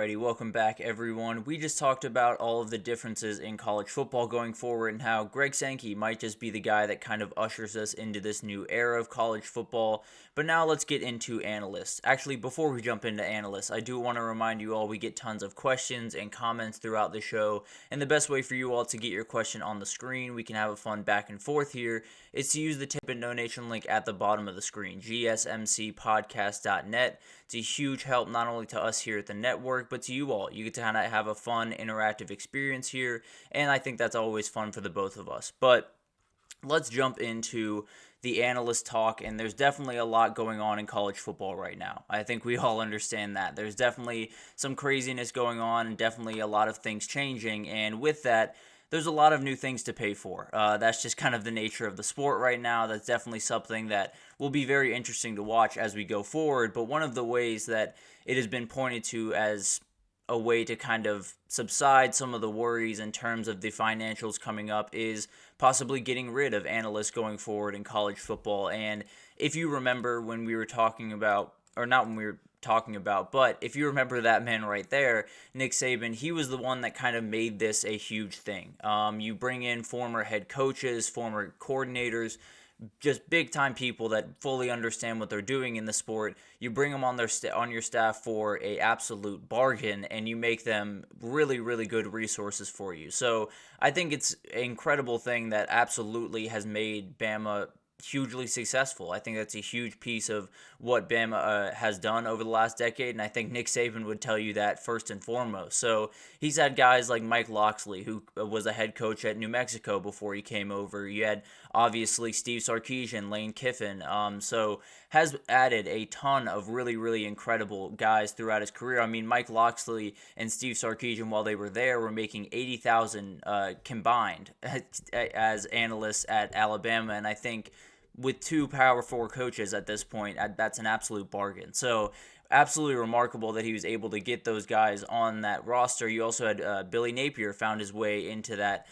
Alrighty, welcome back everyone. We just talked about all of the differences in college football going forward and how Greg Sankey might just be the guy that kind of ushers us into this new era of college football. But now let's get into Analysts. Actually, before we jump into Analysts, I do want to remind you all we get tons of questions and comments throughout the show. And the best way for you all to get your question on the screen, we can have a fun back and forth here, is to use the tip and donation link at the bottom of the screen, GSMCPodcast.net. It's a huge help not only to us here at the network, but to you all. You get to kind of have a fun, interactive experience here, and I think that's always fun for the both of us. But let's jump into the analyst talk, and there's definitely a lot going on in college football right now. I think we all understand that. There's definitely some craziness going on and definitely a lot of things changing, and with that, there's a lot of new things to pay for. That's just kind of the nature of the sport right now. That's definitely something that will be very interesting to watch as we go forward. But one of the ways that it has been pointed to as a way to kind of subside some of the worries in terms of the financials coming up is possibly getting rid of analysts going forward in college football. And if you remember when we were talking about, or not when we were talking about, but if you remember that man right there, Nick Saban, he was the one that kind of made this a huge thing. You bring in former head coaches, former coordinators, just big time people that fully understand what they're doing in the sport. You bring them on on your staff for a absolute bargain, and you make them really, really good resources for you. So I think it's an incredible thing that absolutely has made Bama hugely successful. I think that's a huge piece of what Bama has done over the last decade, and I think Nick Saban would tell you that first and foremost. So he's had guys like Mike Locksley, who was a head coach at New Mexico before he came over. You had obviously Steve Sarkisian, Lane Kiffin. So has added a ton of really, really incredible guys throughout his career. I mean, Mike Locksley and Steve Sarkisian, while they were there, were making $80,000 combined as analysts at Alabama, and I think with two Power 4 coaches at this point, that's an absolute bargain. So absolutely remarkable that he was able to get those guys on that roster. You also had Billy Napier found his way into that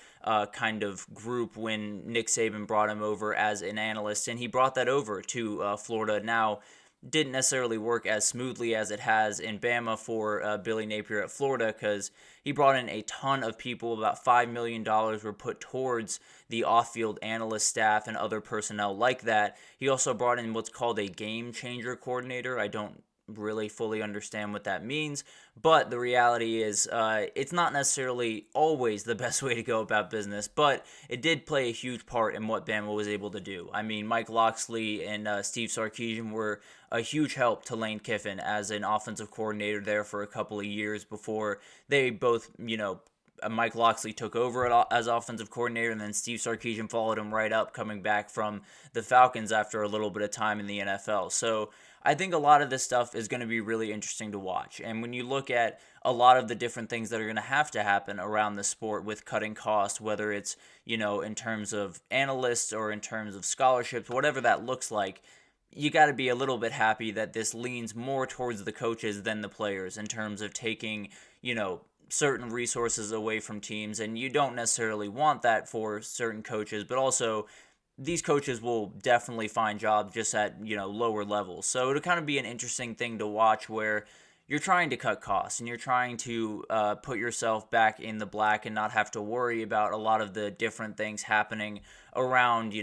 kind of group when Nick Saban brought him over as an analyst, and he brought that over to Florida. Now, didn't necessarily work as smoothly as it has in Bama for Billy Napier at Florida, because he brought in a ton of people. About $5 million were put towards the off-field analyst staff and other personnel like that. He also brought in what's called a game changer coordinator. I don't really fully understand what that means, but the reality is it's not necessarily always the best way to go about business, but it did play a huge part in what Bama was able to do. I mean, Mike Locksley and Steve Sarkisian were a huge help to Lane Kiffin as an offensive coordinator there for a couple of years before they both, Mike Locksley took over as offensive coordinator, and then Steve Sarkisian followed him right up, coming back from the Falcons after a little bit of time in the NFL. So I think a lot of this stuff is going to be really interesting to watch. And when you look at a lot of the different things that are going to happen around the sport with cutting costs, whether it's, in terms of analysts or in terms of scholarships, whatever that looks like, you got to be a little bit happy that this leans more towards the coaches than the players in terms of taking, certain resources away from teams. And you don't necessarily want that for certain coaches, but also these coaches will definitely find jobs just at, lower levels. So it'll kind of be an interesting thing to watch where you're trying to cut costs and you're trying to put yourself back in the black and not have to worry about a lot of the different things happening around,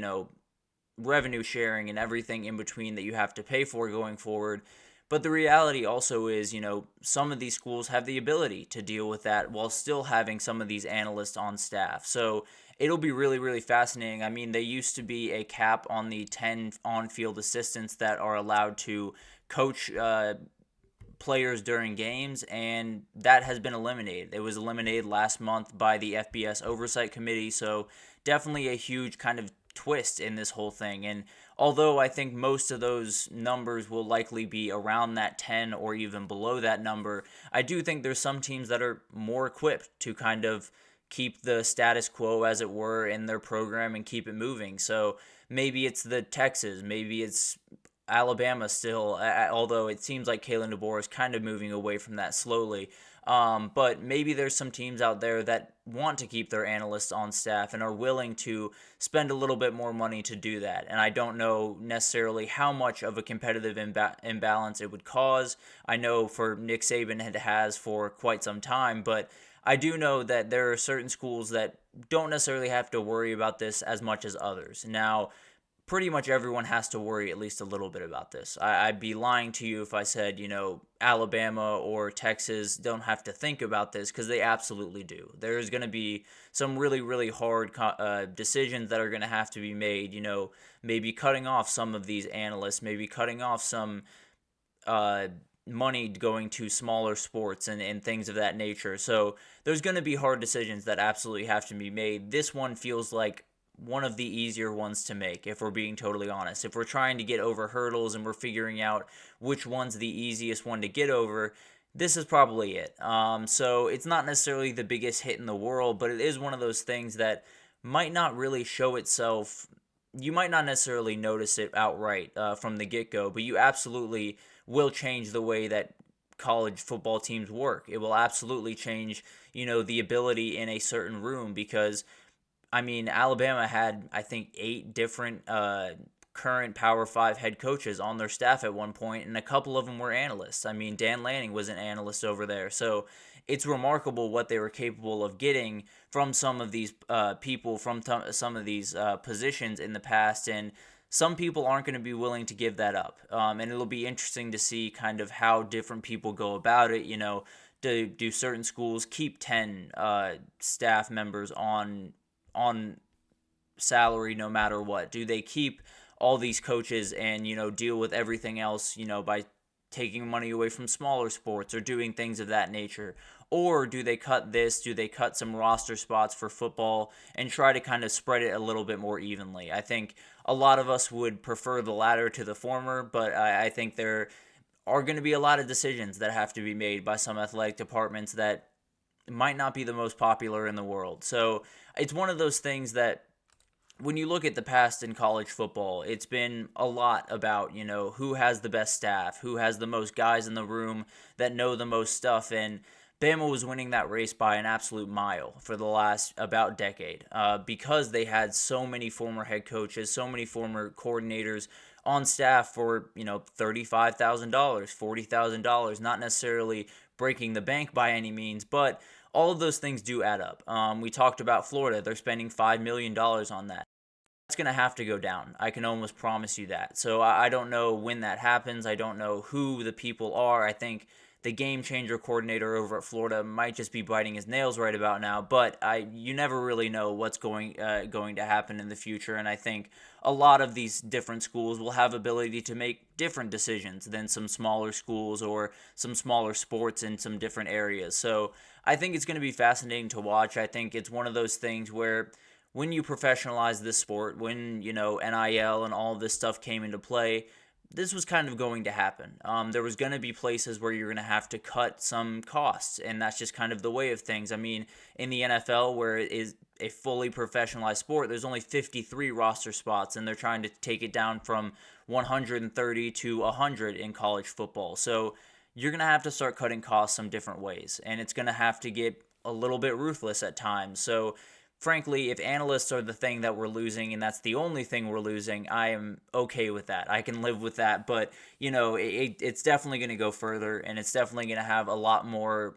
revenue sharing and everything in between that you have to pay for going forward. But the reality also is, some of these schools have the ability to deal with that while still having some of these analysts on staff. So it'll be really, really fascinating. I mean, there used to be a cap on the 10 on-field assistants that are allowed to coach players during games, and that has been eliminated. It was eliminated last month by the FBS Oversight Committee, so definitely a huge kind of twist in this whole thing. And although I think most of those numbers will likely be around that 10 or even below that number, I do think there's some teams that are more equipped to kind of keep the status quo, as it were, in their program and keep it moving. So maybe it's the Texas, maybe it's Alabama still, although it seems like Kalen DeBoer is kind of moving away from that slowly. But maybe there's some teams out there that want to keep their analysts on staff and are willing to spend a little bit more money to do that. And I don't know necessarily how much of a competitive imbalance it would cause. I know for Nick Saban it has for quite some time, but I do know that there are certain schools that don't necessarily have to worry about this as much as others. Now, pretty much everyone has to worry at least a little bit about this. I'd be lying to you if I said, Alabama or Texas don't have to think about this, because they absolutely do. There's going to be some really, really hard decisions that are going to have to be made, maybe cutting off some of these analysts, maybe cutting off some money going to smaller sports and things of that nature. So there's going to be hard decisions that absolutely have to be made. This one feels like one of the easier ones to make, if we're being totally honest. If we're trying to get over hurdles and we're figuring out which one's the easiest one to get over, this is probably it. So it's not necessarily the biggest hit in the world, but it is one of those things that might not really show itself. You might not necessarily notice it outright from the get-go, but you absolutely will change the way that college football teams work. It will absolutely change, the ability in a certain room, because Alabama had, I think, 8 different current Power 5 head coaches on their staff at one point, and a couple of them were analysts. Dan Lanning was an analyst over there. So it's remarkable what they were capable of getting from some of these people, from some of these positions in the past, and some people aren't going to be willing to give that up. And it'll be interesting to see kind of how different people go about it. Do certain schools keep 10 staff members on salary no matter what? Do they keep all these coaches and, deal with everything else, by taking money away from smaller sports or doing things of that nature? Or do they cut this? Do they cut some roster spots for football and try to kind of spread it a little bit more evenly? I think a lot of us would prefer the latter to the former, but I think there are going to be a lot of decisions that have to be made by some athletic departments that might not be the most popular in the world. So it's one of those things that when you look at the past in college football, it's been a lot about, who has the best staff, who has the most guys in the room that know the most stuff. And Bama was winning that race by an absolute mile for the last about decade because they had so many former head coaches, so many former coordinators on staff for, $35,000, $40,000, not necessarily breaking the bank by any means, but all of those things do add up. We talked about Florida. They're spending $5 million on that. That's going to have to go down. I can almost promise you that. So I don't know when that happens. I don't know who the people are. I think the game changer coordinator over at Florida might just be biting his nails right about now, but you never really know what's going to happen in the future, and I think a lot of these different schools will have ability to make different decisions than some smaller schools or some smaller sports in some different areas. So I think it's going to be fascinating to watch. I think it's one of those things where when you professionalize this sport, when NIL and all of this stuff came into play, this was kind of going to happen. There was going to be places where you're going to have to cut some costs, and that's just kind of the way of things. In the NFL, where it is a fully professionalized sport, there's only 53 roster spots, and they're trying to take it down from 130 to 100 in college football. So you're going to have to start cutting costs some different ways, and it's going to have to get a little bit ruthless at times. So frankly, if analysts are the thing that we're losing and that's the only thing we're losing, I am okay with that. I can live with that. But, it's definitely going to go further, and it's definitely going to have a lot more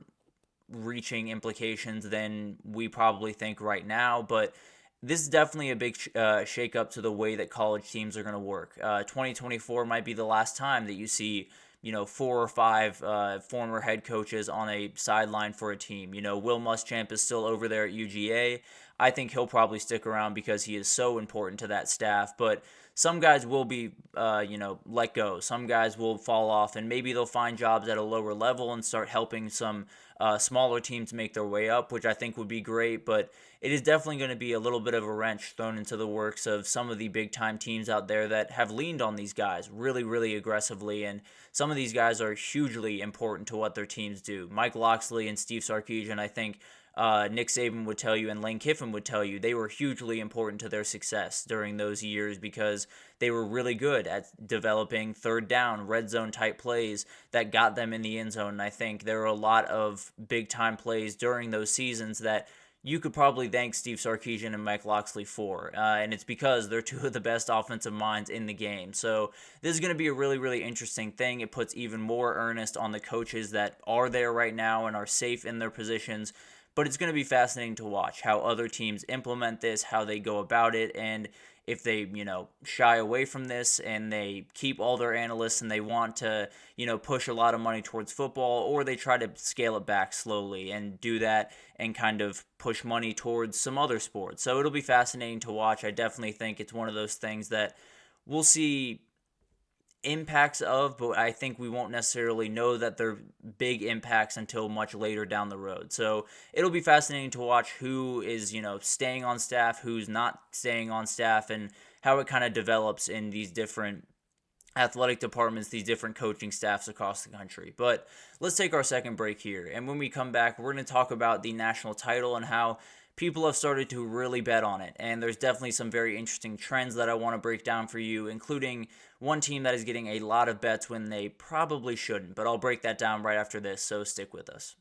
reaching implications than we probably think right now. But this is definitely a big shakeup to the way that college teams are going to work. 2024 might be the last time that you see 4 or 5 former head coaches on a sideline for a team. Will Muschamp is still over there at UGA. I think he'll probably stick around because he is so important to that staff. But some guys will be, let go. Some guys will fall off, and maybe they'll find jobs at a lower level and start helping some smaller teams make their way up, which I think would be great. But it is definitely going to be a little bit of a wrench thrown into the works of some of the big-time teams out there that have leaned on these guys really, really aggressively. And some of these guys are hugely important to what their teams do. Mike Loxley and Steve Sarkisian, I think, Nick Saban would tell you and Lane Kiffin would tell you they were hugely important to their success during those years because they were really good at developing third down, red zone type plays that got them in the end zone. And I think there were a lot of big time plays during those seasons that you could probably thank Steve Sarkisian and Mike Locksley for. And it's because they're two of the best offensive minds in the game. So this is going to be a really, really interesting thing. It puts even more earnest on the coaches that are there right now and are safe in their positions. But it's going to be fascinating to watch how other teams implement this, how they go about it, and if they, shy away from this and they keep all their analysts and they want to, push a lot of money towards football, or they try to scale it back slowly and do that and kind of push money towards some other sports. So it'll be fascinating to watch. I definitely think it's one of those things that we'll see impacts of, but I think we won't necessarily know that they're big impacts until much later down the road. So it'll be fascinating to watch who is, staying on staff, who's not staying on staff, and how it kind of develops in these different athletic departments, these different coaching staffs across the country. But let's take our second break here. And when we come back, we're going to talk about the national title and how people have started to really bet on it. And there's definitely some very interesting trends that I want to break down for you, including one team that is getting a lot of bets when they probably shouldn't. But I'll break that down right after this, so stick with us.